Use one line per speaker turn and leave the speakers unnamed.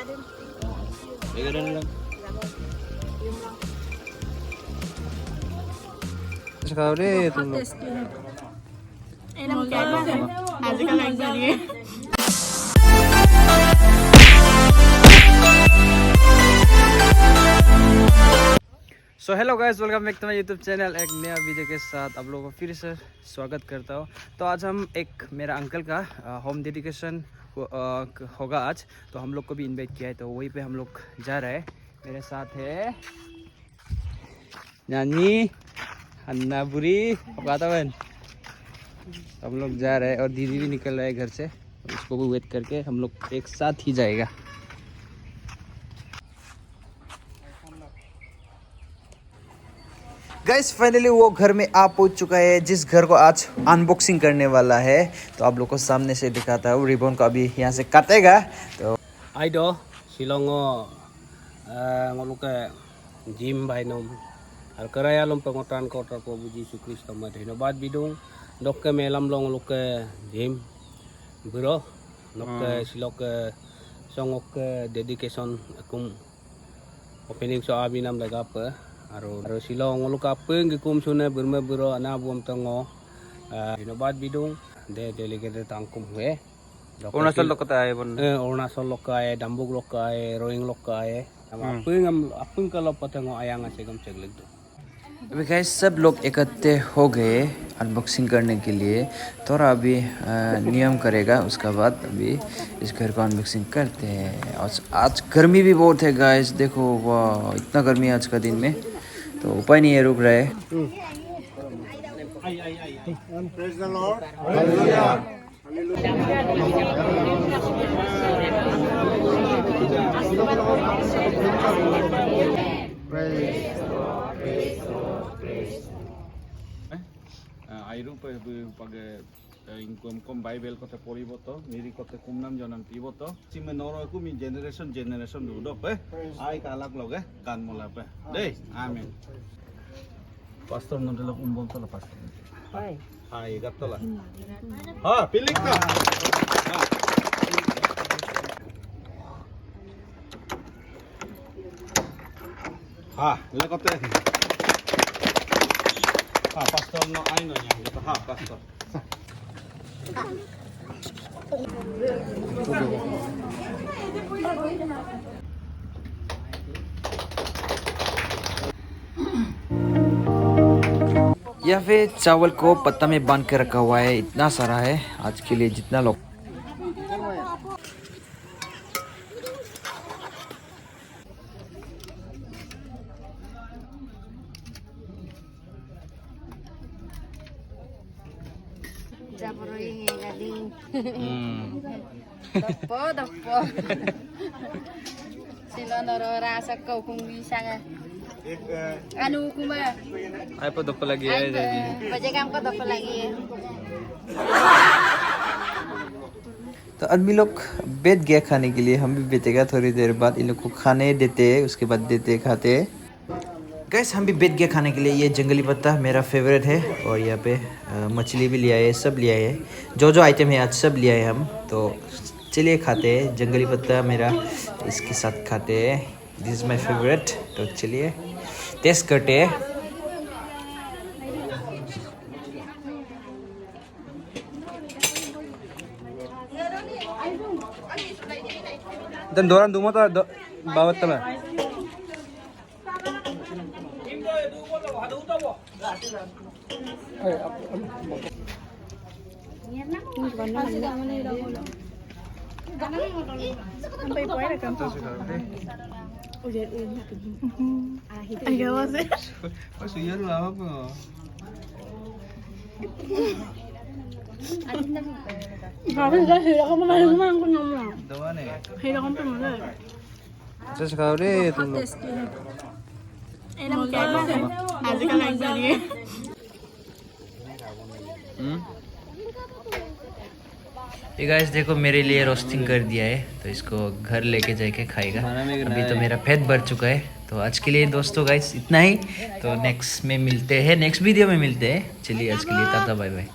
Ganun lang. Sekali itu.
Enak kan? Nanti kan lagi jadi.
So hello guys, welcome back to my YouTube channel. एक नया video के साथ आप लोगों को फिर से स्वागत करता हूँ। तो आज हम मेरा अंकल का होम डेडिकेशन होगा आज, तो हम लोग को भी इनवाइट किया है, तो वहीं पे हम लोग जा रहे हैं। मेरे साथ है नानी, अन्ना, बुरी, बन। हम लोग जा रहे हैं और दीदी भी निकल रहा है घर से, उसको भी वेट करके हम लोग एक साथ ही जाएगा। गाइस फाइनली वो घर में आ पहुंच चुका है, जिस घर को आज अनबॉक्सिंग करने वाला है। तो आप लोग को सामने से दिखाता हूँ। रिबन को अभी यहाँ से काटेगा। तो आई दो शिलोंगो ngoluke jim bainom al karaya lom pengotan kota Prabu Yesus Kristus madhino bad bidung dokke melam long luke jim bro nokke siloke songok dedication akum opening so abinam daga pe aro silong luka peng gikum sune berme bro ana buam tango dino bad bidung de delegate tangkum we Orunachal lokata ay bon Orunachal lokay Dambuk lokay Roing lokay अपन का लोग पतंग आयांगा से कम चगले तो अभी guys सब लोग इकट्ठे हो गए अनबॉक्सिंग करने के लिए। थोड़ा अभी नियम करेगा, उसका बाद अभी इस घर को अनबॉक्सिंग करते हैं। और आज गर्मी भी बहुत है गाइस, देखो वाह इतना गर्मी है आज का दिन में, तो उपाय नहीं है, रुक रहा है। Praise the Lord. Hallelujah. Airu pag ingkom Bible kote poliboto miri kote kumnam janam piboto sime noro ku mi generation dudop ai kalak loge kan mola pe dei amen pastor nondela umbon tola pastor hai gatola ha pilik na ha bila kote ha pastor no ai no yang kata ha pastor या फिर चावल को पत्ता में बांध के रखा हुआ है, इतना सारा है आज के लिए जितना लोग।
Anu kuma.
Ay po dopo lagi ay jadi.
Pajagam ko dopo lagi.
तो आदमी लोग बैठ गया खाने के लिए, हम भी बैठेगा थोड़ी देर बाद। इन लोग को खाने देते हैं, उसके बाद देते खाते। गैस हम भी बैठ गया खाने के लिए। ये जंगली पत्ता मेरा फेवरेट है, और यहाँ पे मछली भी लिया है, सब लिया है, जो आइटम है आज सब लिया है हम। तो चलिए खाते हैं जंगली पत्ता, मेरा इसके साथ खाते हैं। This is my favourite. तो चलिए टेस्ट करते हैं। Dan dorang duma to bawat tama. Sesekali itu.
Enak kan? Nanti kan lagi jadi.
ये गाइस देखो मेरे लिए रोस्टिंग कर दिया है, तो इसको घर लेके जाके खाएगा। अभी तो मेरा पेट भर चुका है। तो आज के लिए दोस्तों गाइस इतना ही। तो नेक्स्ट में मिलते हैं, नेक्स्ट वीडियो में मिलते हैं। चलिए आज के लिए टाटा बाय बाय।